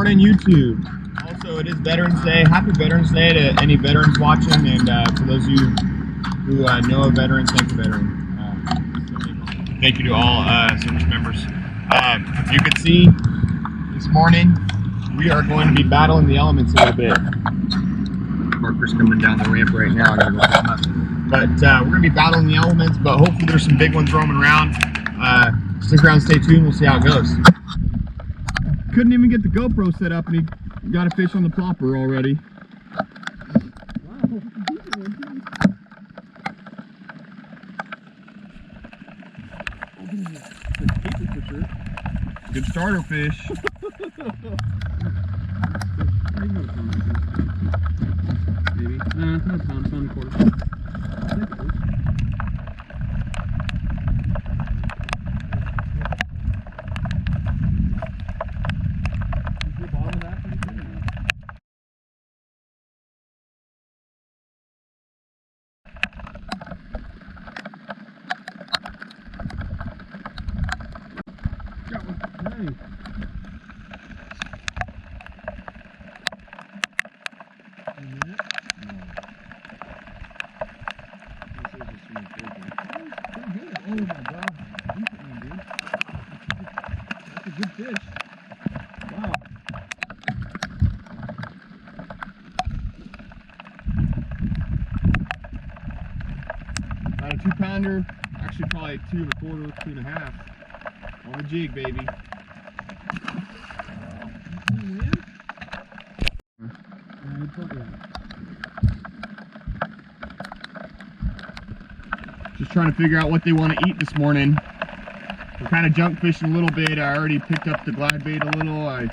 morning, YouTube. Also, it is Veterans Day. Happy Veterans Day to any veterans watching, and to those of you who know a veteran, thank you, veteran. Thank you to all service members. You can see this morning we are going to be battling the elements a little bit. Parker's coming down the ramp right now. I gotta go pick him up. But we're going to be battling the elements, but hopefully there's some big ones roaming around. Stick around, stay tuned, we'll see how it goes. Couldn't even get the GoPro set up and he got a fish on the plopper already. Wow. Good starter fish. Maybe. Nah, not a pound, pound and a quarter. Oh my God, decent one, dude. That's a good fish. Wow. About a 2-pounder, actually probably 2 1/4, 2 1/2. On the jig, baby. Just trying to figure out what they want to eat this morning. We're kind of junk fishing a little bit. I already picked up the glide bait a little. I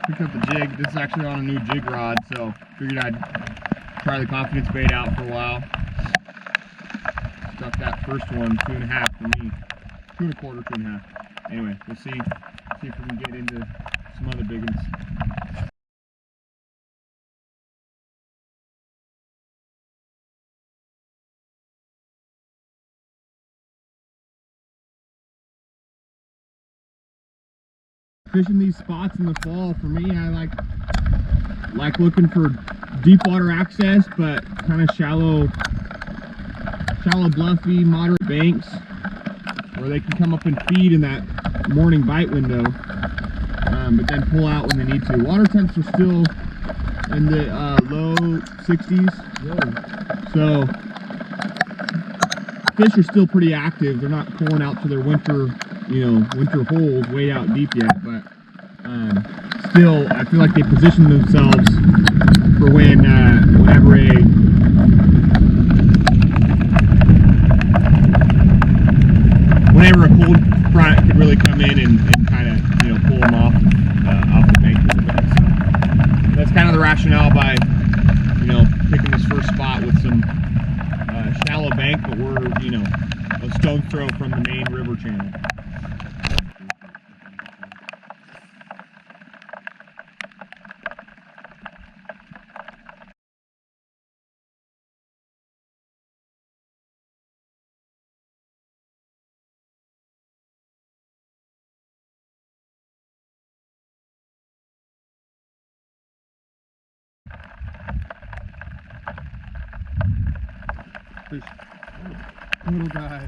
picked up the jig. This is actually on a new jig rod, so figured I'd try the confidence bait out for a while. Stuck that first one, 2 1/2 for me. 2 1/4, 2 1/2. Anyway, we'll see if we can get into some other big ones. Fishing these spots in the fall, for me, I like looking for deep water access, but kind of shallow, bluffy, moderate banks where they can come up and feed in that morning bite window, but then pull out when they need to. Water temps are still in the low 60s, so fish are still pretty active. They're not pulling out to their winter holes way out deep yet, but still, I feel like they position themselves for whenever a cold front could really come in and kind of pull them off the bank a little bit. So that's kind of the rationale by picking this first spot with some shallow bank, but we're a stone's throw from the main river channel. Fish. Little guy.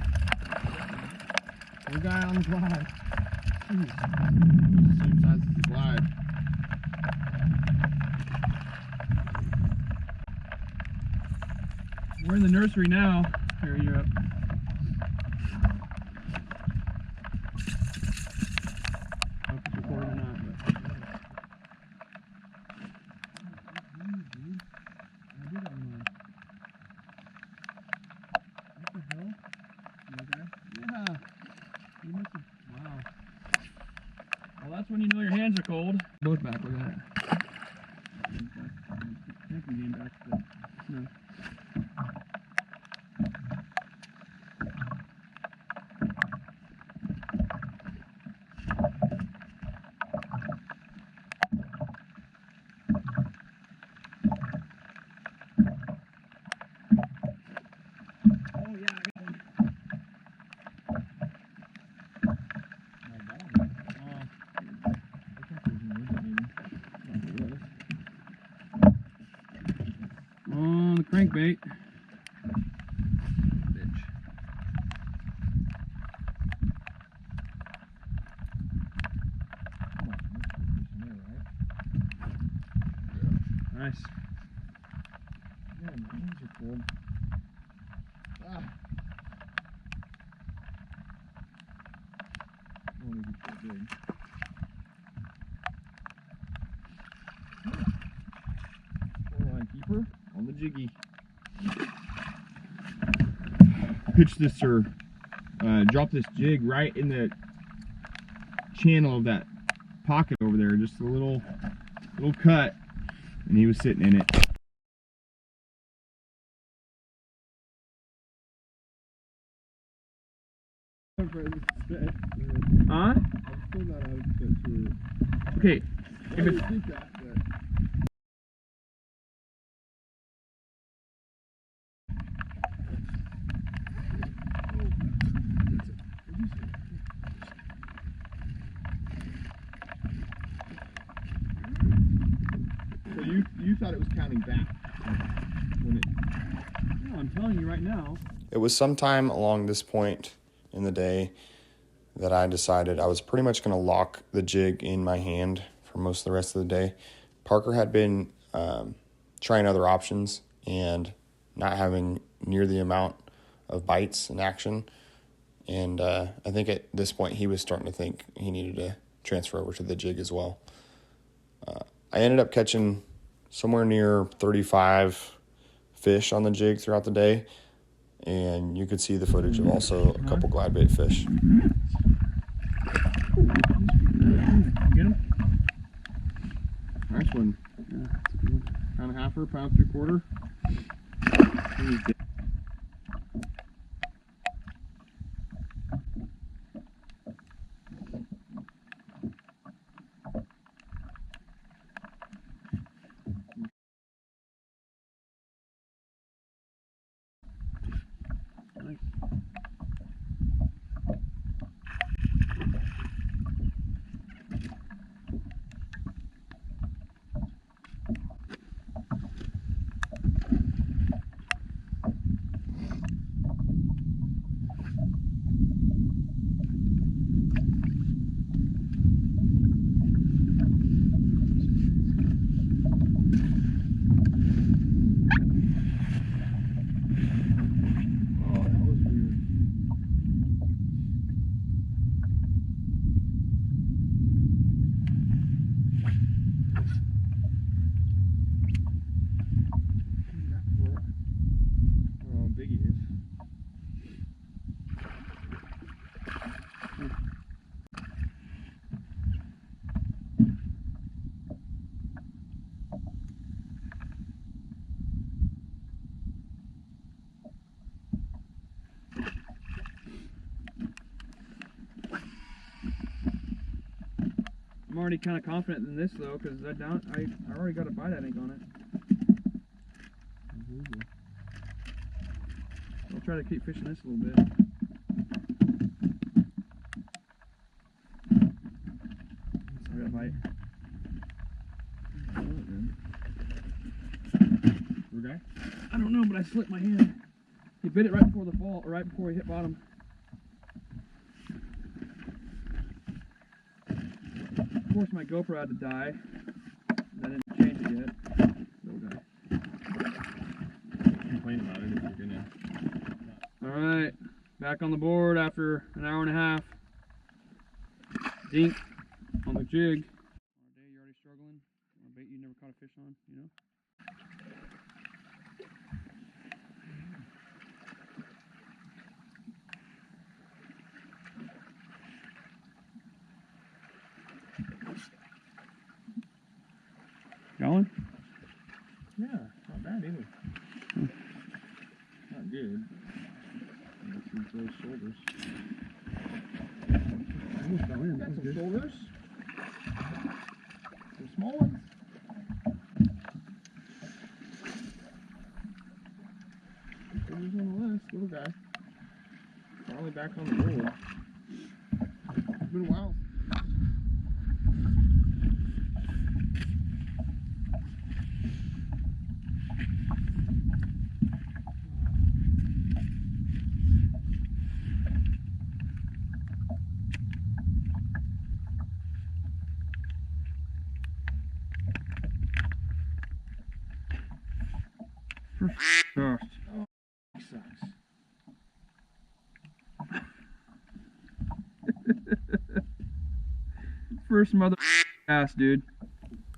Little guy on the glide. Jeez. Same size as the glide. We're in the nursery now. Here, you're up. I don't know if it's recording or not, but. Wow. Well, that's when you know your hands are cold. Both back, look at that. Back to the snow. the crankbait. Nice. Yeah, my hands are cold. Ah. Only be so big. Line keeper on the jiggy. Pitch this or drop this jig right in the channel of that pocket over there, just a little cut, and he was sitting in it. Huh? Okay. If it's so you thought it was counting back when it. No, I'm telling you right now. It was sometime along this point in the day that I decided I was pretty much going to lock the jig in my hand for most of the rest of the day. Parker had been trying other options and not having near the amount of bites and action. And I think at this point he was starting to think he needed to transfer over to the jig as well. I ended up catching somewhere near 35 fish on the jig throughout the day. And you could see the footage of also a couple glide bait fish. Get him? Nice one. Yeah, that's a good one. Pound and a halfer, pound 3/4. Nice. I'm already kind of confident in this though, because I already got a bite I think on it. I'll try to keep fishing this a little bit. I got a bite. Okay. I don't know, but I slipped my hand. He bit it right before the fall, or right before he hit bottom. Of course, my GoPro had to die. I didn't change it yet. Little guy. Complain about it if you're gonna. All right, back on the board after an hour and a half. Dink on the jig. Day you're already struggling. On a bait you never caught a fish on, you know. Going? Yeah, not bad either. Not good. Let's see those shoulders. Almost got in. Got some shoulders. Some small ones. Shoulders on the list, little guy. Finally back on the board. It's been a while. Gosh. Oh, sucks. First mother ass, dude.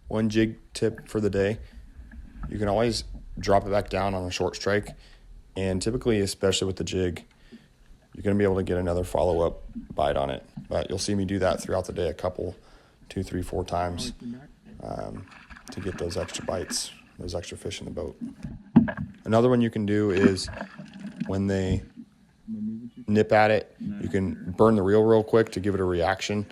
One jig tip for the day, you can always drop it back down on a short strike, and typically, especially with the jig, you're going to be able to get another follow-up bite on it. But you'll see me do that throughout the day a couple, 2, 3, 4 times to get those extra bites, those extra fish in the boat. Another one you can do is when they nip at it, you can burn the reel real quick to give it a reaction,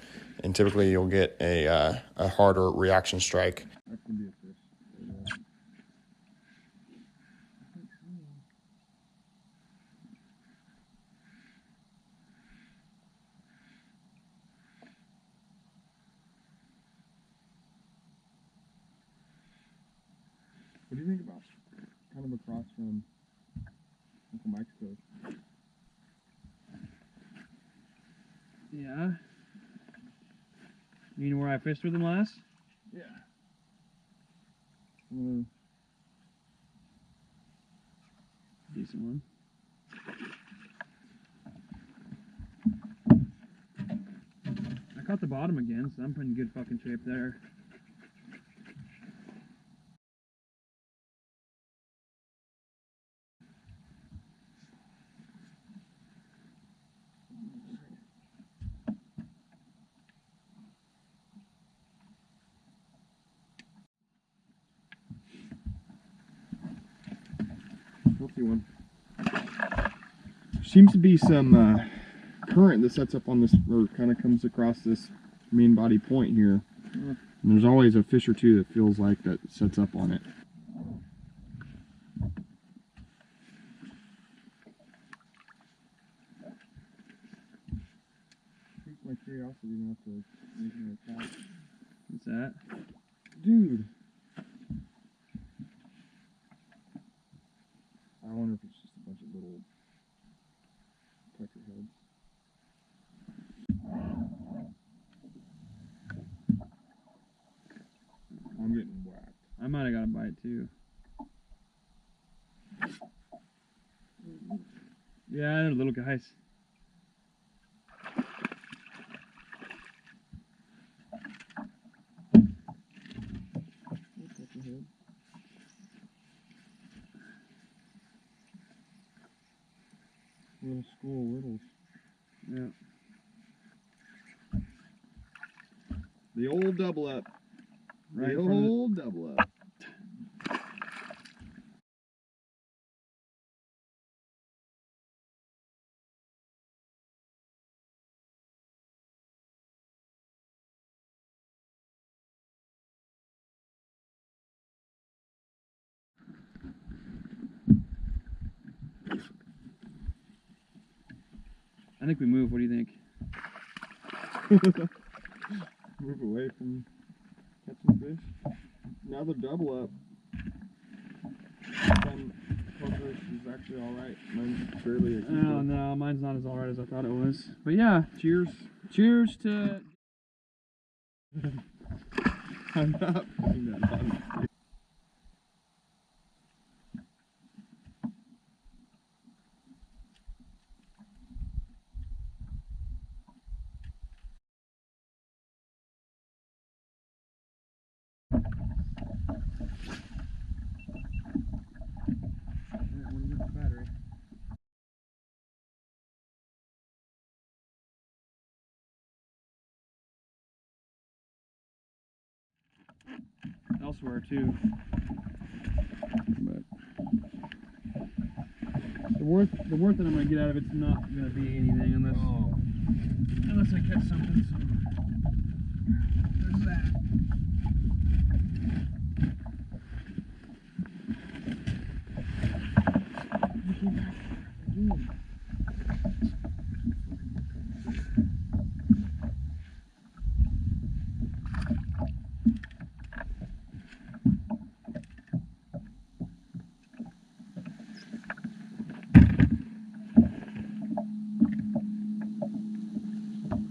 and typically you'll get a harder reaction strike. That can be a fish. What do you think about kind of across from Uncle Mike's coast? Yeah. You mean where I fished with him last? Yeah. Decent one. I caught the bottom again, so I'm in good fucking shape there. One. Seems to be some current that sets up on this, or kind of comes across this main body point here. And there's always a fish or two that feels like that sets up on it. My curiosity enough to make an attack. What's that? Dude! I wonder if it's just a bunch of little peckerheads. I'm getting whacked. I might have got a bite too. Yeah, they're little guys. Little school littles. Yeah. The old double up. Right. The old double up. I think we move. What do you think? Move away from catching fish. Now the double up. Focus is actually alright. Mine's barely a keeper. Oh no, mine's not as alright as I thought it was. But yeah, cheers. Cheers to... I'm not putting that on. Elsewhere too, but the worth that I'm gonna get out of it's not gonna be anything unless I catch something. So there's that.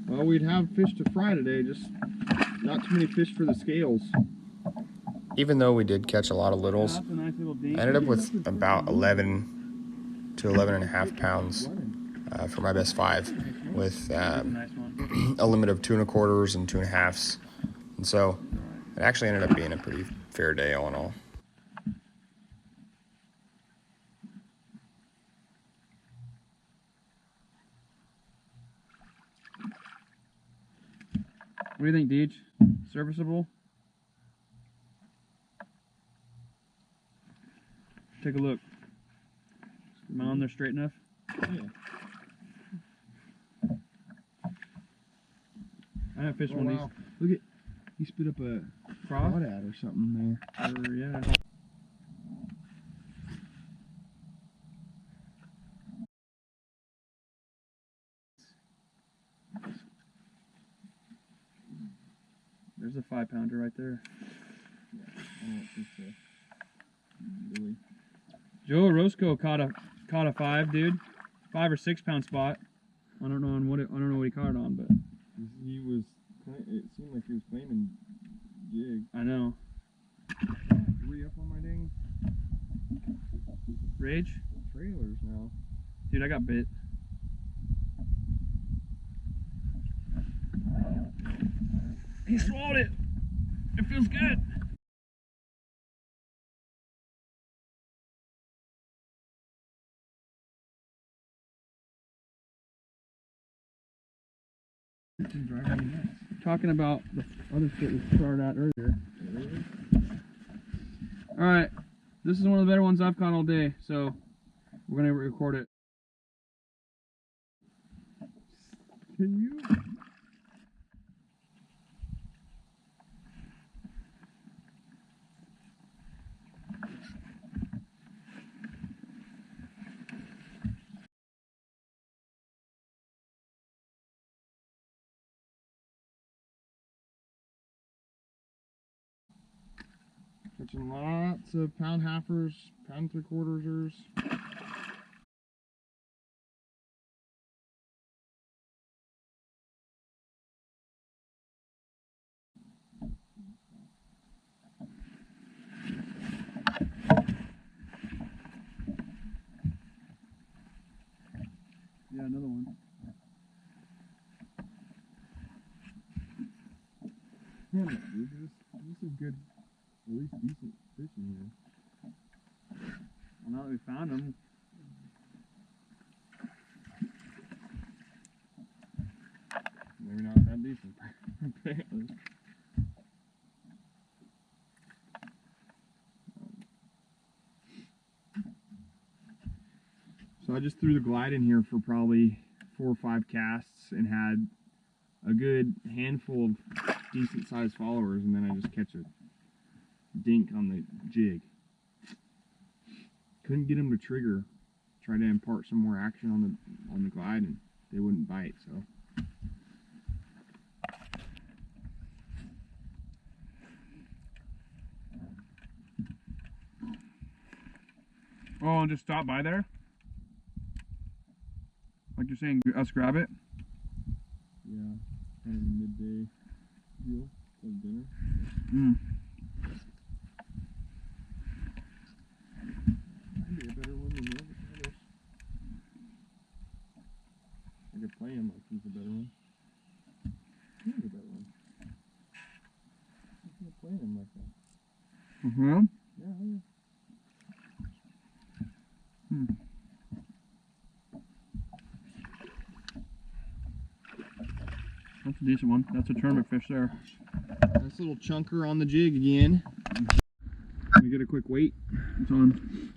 Well, we'd have fish to fry today, just not too many fish for the scales. Even though we did catch a lot of littles, that's a nice little dinghy. I ended up with about 11 to 11 and a half pounds for my best 5, with a limit of 2 1/4s and 2 1/2s. And so it actually ended up being a pretty fair day all in all. What do you think, Deej? Serviceable? Take a look. Am I on there straight enough? Yeah. I haven't fished Oh, one of wow. these. Look at, he spit up a crawdad or something there. Or, yeah. There's a 5-pounder right there. Yeah, I don't think so. Really. Joe Roscoe caught a 5, dude. 5 or 6 pound spot. I don't know what he caught it on, but He was. It seemed like he was claiming jig. I know. Re up on my dang Rage, trailers now. dude. I got bit. He swallowed it. It feels good. Talking about the other shit we started at earlier. Alright, this is one of the better ones I've caught all day, so we're gonna record it. Can you? Catching lots of pound halfers, pound 3/4ers. Yeah, another one. Damn it, dude. This is good, at least decent fishing here. Well, now that we found them, Maybe not that decent, apparently. So I just threw the glide in here for probably 4 or 5 casts and had a good handful of decent sized followers, and then I just catch a dink on the jig. Couldn't get them to trigger. Tried to impart some more action on the glide, and they wouldn't bite. So oh, and just stop by there? Like you're saying, us grab it? yeah, kind of a midday deal of dinner. Mm. Might be a better one than the others. I could play him like he's a better one. He's a better one. I can't play him like that. Mm-hmm. Yeah. Hmm. That's a decent one. That's a tournament fish there. Nice little chunker on the jig again. Let me get a quick weight. It's on.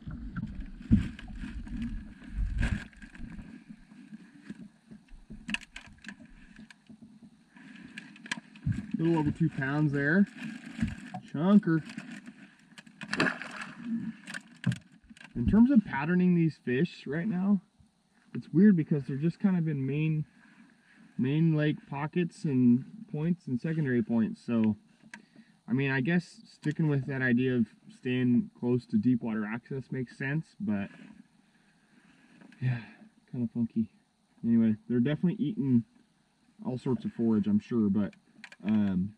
A little over 2 pounds there. Chunker. In terms of patterning these fish right now, it's weird because they're just kind of in main lake pockets and points and secondary points. So, I mean, I guess sticking with that idea of staying close to deep water access makes sense, but yeah, kind of funky. Anyway, they're definitely eating all sorts of forage, I'm sure, but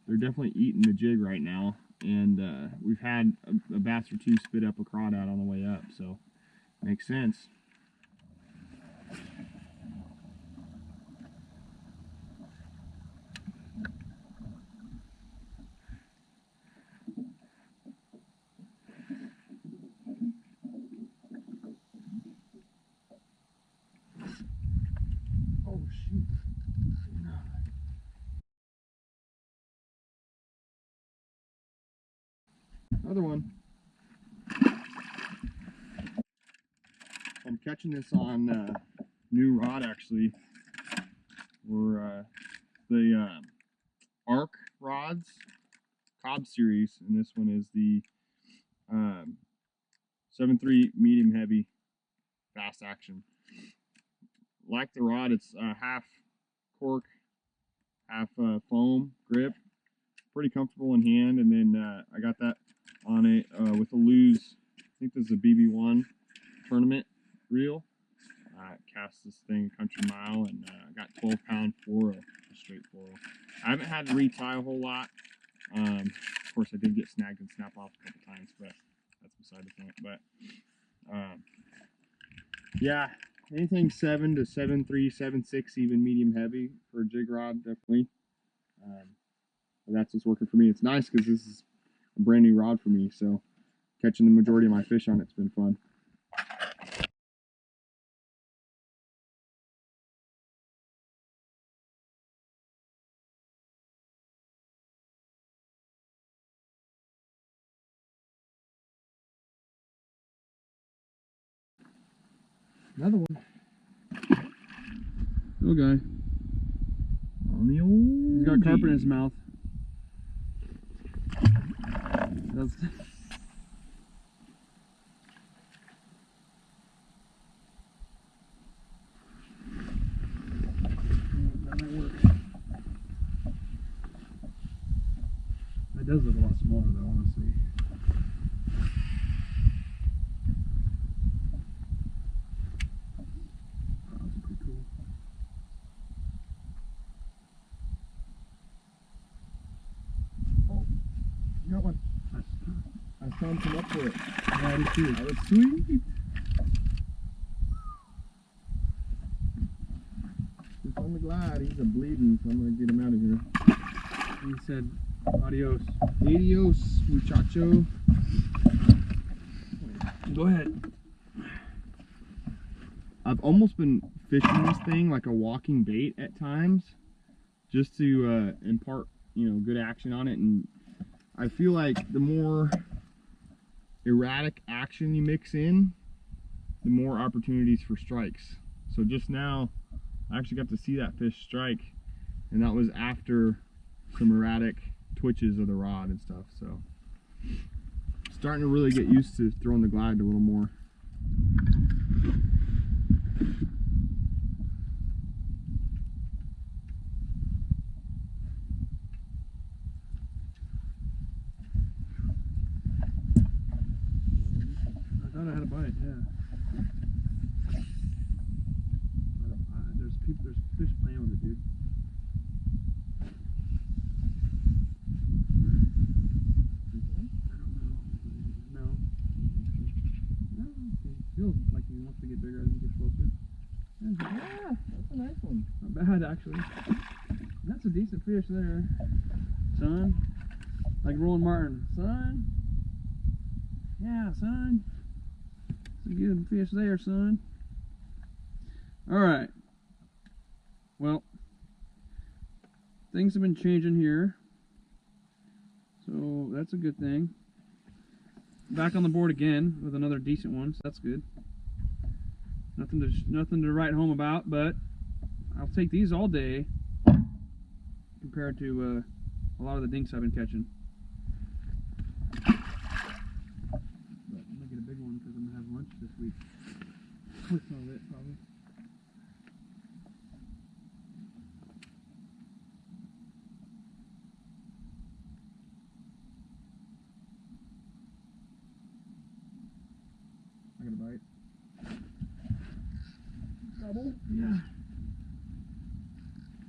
they're definitely eating the jig right now. and we've had a bass or two spit up a crawdad on the way up, so makes sense. Oh shoot. Another one. I'm catching this on new rod actually. We're the Arc rods, Cobb series, and this one is the 7.3 medium heavy fast action. Like the rod, it's half cork, half foam grip, pretty comfortable in hand. And then I got that on it with a Lew's, I think this is a BB1 tournament reel. Cast this thing a country mile, and I got 12-pound fluoro, a straight fluoro. I haven't had to retie a whole lot. Of course, I did get snagged and snap off a couple times, but that's beside the point. But yeah, anything 7 to 7.3, 7.6, even medium heavy for a jig rod, definitely. But that's what's working for me. It's nice because this is a brand new rod for me, so catching the majority of my fish on it's been fun. Another one. Little guy. On the old. He's got carpet in his mouth. That's... That might work. That does look a lot smaller though, honestly. That's pretty cool. You got one. I found some up for it. Yeah, I do too. That was sweet. Just on the glide. He's a bleeding, so I'm going to get him out of here. He said, adios. Adios, muchacho. Go ahead. I've almost been fishing this thing like a walking bait at times, just to impart, good action on it. And I feel like the more erratic action you mix in, the more opportunities for strikes. So just now, I actually got to see that fish strike, and that was after some erratic twitches of the rod and stuff. So starting to really get used to throwing the glide a little more. I thought I had a bite, yeah. There's fish playing with it, dude. I don't know. No. No, he feels like he wants to get bigger as he gets closer. Yeah, that's a nice one. Not bad, actually. That's a decent fish there, son. Like Roland Martin, son. Yeah, son. It's a good fish there, son. All right. Well, things have been changing here, so that's a good thing. Back on the board again with another decent one, so that's good. Nothing to write home about, but I'll take these all day compared to a lot of the dinks I've been catching. But I'm gonna get a big one because I'm gonna have lunch this week with some of it, probably. I got a bite. Double? Yeah.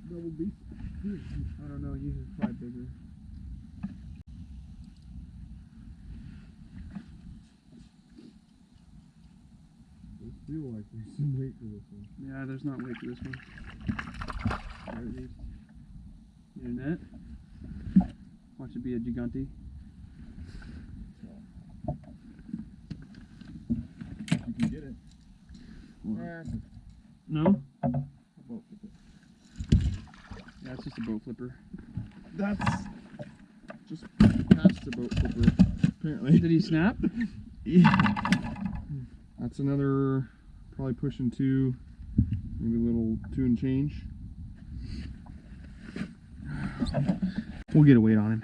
Double beef. I don't know, usually it's probably bigger. feel like there's some weight to this one. Yeah, there's not weight to this one. Or at least. Get a net. Watch it be a gigante. You can get it. No? A boat flipper. Yeah, it's just a boat flipper. That's just past the boat flipper, apparently. Did he snap? Yeah. That's another, probably pushing 2, maybe a little 2 and change. We'll get a weight on him.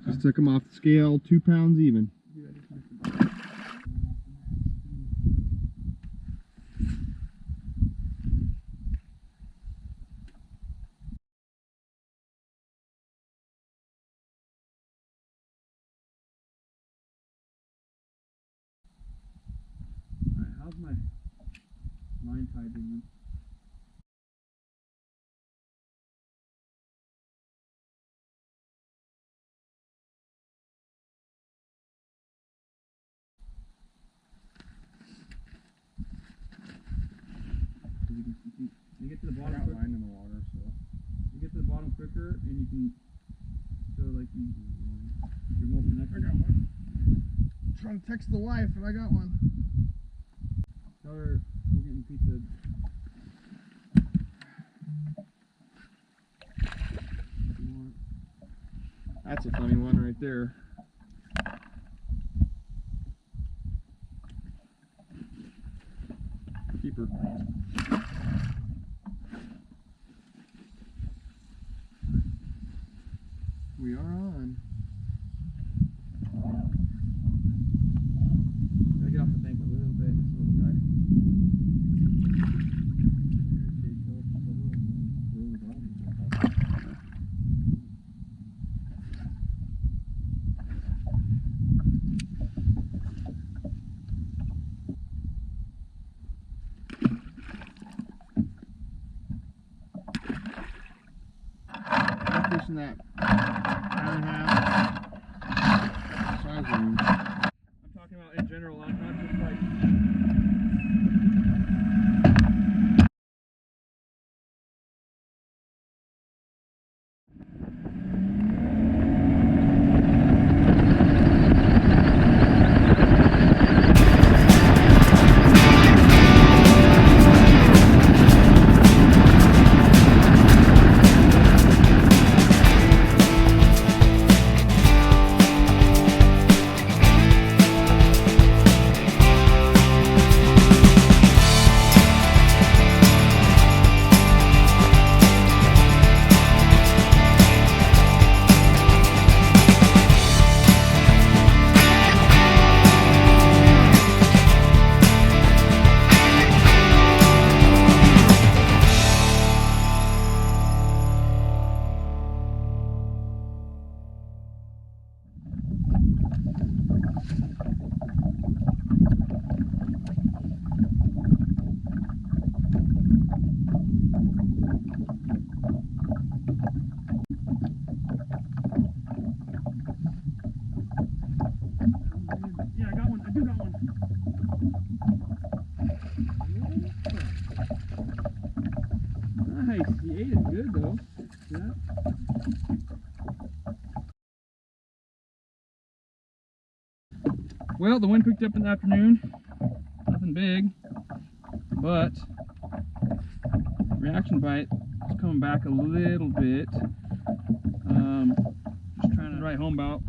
Just took him off the scale, 2 pounds even. Alright, how's my line tie doing? You get to the bottom quicker. Line in the water, so. You get to the bottom quicker, and you can so like you're more connected. I got one. I'm trying to text the wife, and I got one. Tell her we're getting pizza. That's a funny one right there. Keeper. We are on. Gotta get off the bank a little bit. It's a little dry. I'm fishing that pound and a half size range. I'm talking about in general, not just like. Yeah, I got one. I do got one. Nice. He ate it good though. See that? Well, the wind picked up in the afternoon. Nothing big, but reaction bite is coming back a little bit. Just trying to write home about.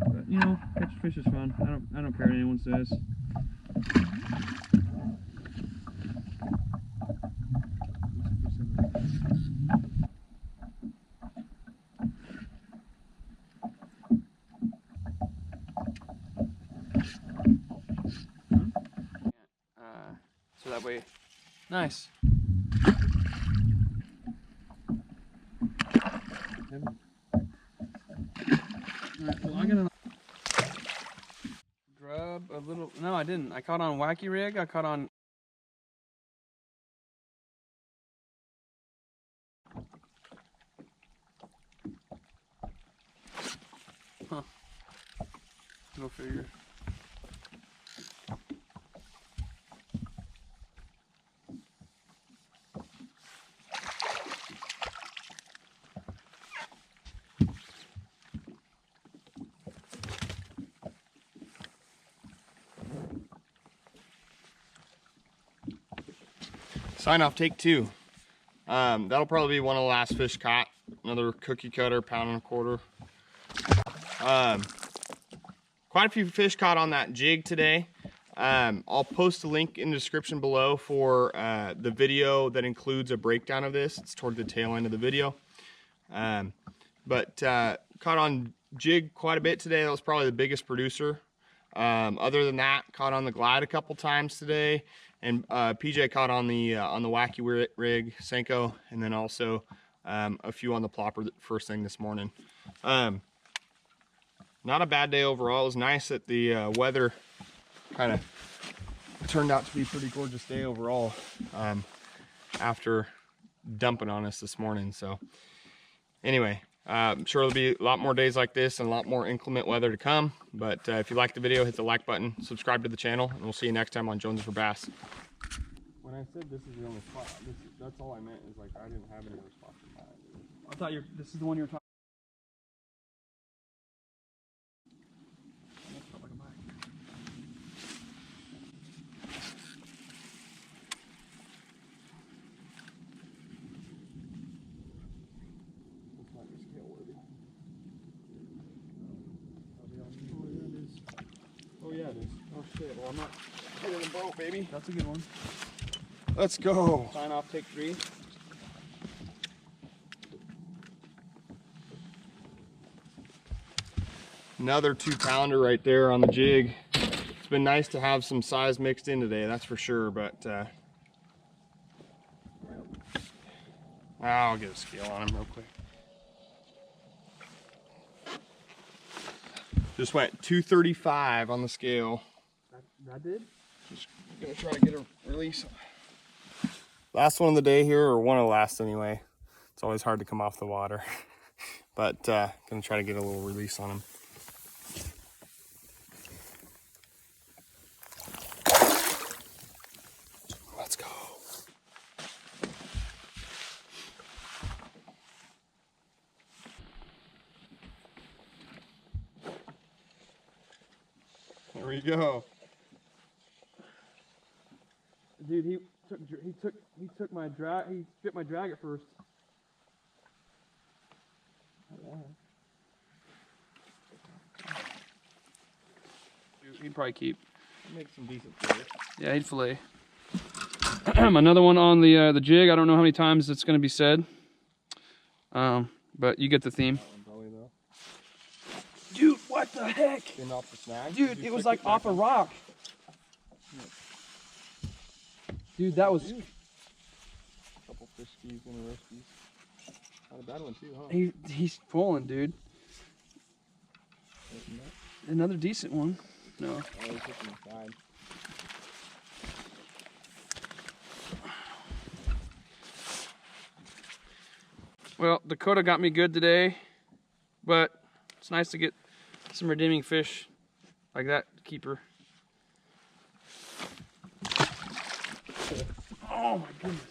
But you know, catching fish is fun. I don't care what anyone says. So that way, nice. Alright, well, I'm gonna grab a little. No, I didn't. I caught on wacky rig. I caught on. Huh. Go figure. Sign off, take 2. That'll probably be one of the last fish caught. Another cookie cutter, 1.25 pounds. Quite a few fish caught on that jig today. I'll post a link in the description below for the video that includes a breakdown of this. It's toward the tail end of the video. But caught on jig quite a bit today. That was probably the biggest producer. Other than that, caught on the glide a couple times today, and PJ caught on the wacky rig Senko, and then also a few on the plopper first thing this morning. Not a bad day overall. It was nice that the weather kind of turned out to be a pretty gorgeous day overall after dumping on us this morning. So anyway, I'm sure there'll be a lot more days like this and a lot more inclement weather to come. But if you liked the video, hit the like button, subscribe to the channel, and we'll see you next time on Jonesy for Bass. When I said this is the only spot, that's all I meant, is like I didn't have any other spots in mind. I thought this is the one you were talking. Oh yeah, it is. Oh shit, well I'm not getting the boat, baby. That's a good one. Let's go. Sign off, take 3. Another 2-pounder right there on the jig. It's been nice to have some size mixed in today, that's for sure, but I'll get a scale on him real quick. Just went 235 on the scale. That did? Just gonna try to get a release. Last one of the day here, or one of the last anyway. It's always hard to come off the water. But gonna try to get a little release on him. Let's go. There we go. Dude, he took my drag. He bit my drag at first. He'd probably keep. Make some decent fish. Yeah, he'd fillet. Another one on the jig. I don't know how many times it's going to be said, but you get the theme. Probably though. Dude, what the heck? Getting off the snag. Dude, it was like off a rock. Dude, that was. Couple fish skis and a roasties. Not a bad one too, huh? He's pulling, dude. Another decent one. No. Oh, he's hitting the side. Well, Dakota got me good today, but it's nice to get some redeeming fish like that keeper. Oh my goodness.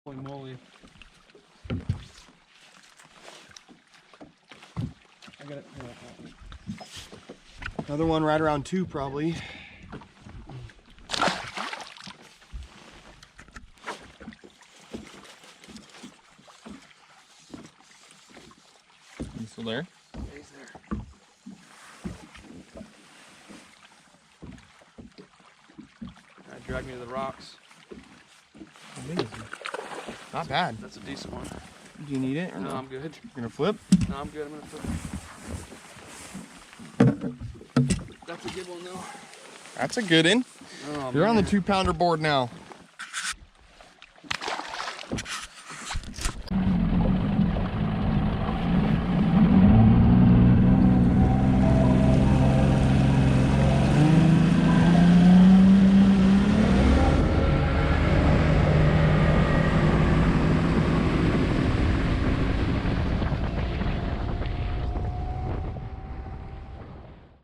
Holy moly. I got it. Another one right around 2 probably. You still there? He's there. Drag me to the rocks. Amazing. Not bad. That's a decent one. Do you need it or No, no? I'm good. You're gonna flip? No, I'm good. I'm gonna flip. That's a good one though. That's a good one. Oh, You're on the man. 2-pounder board now.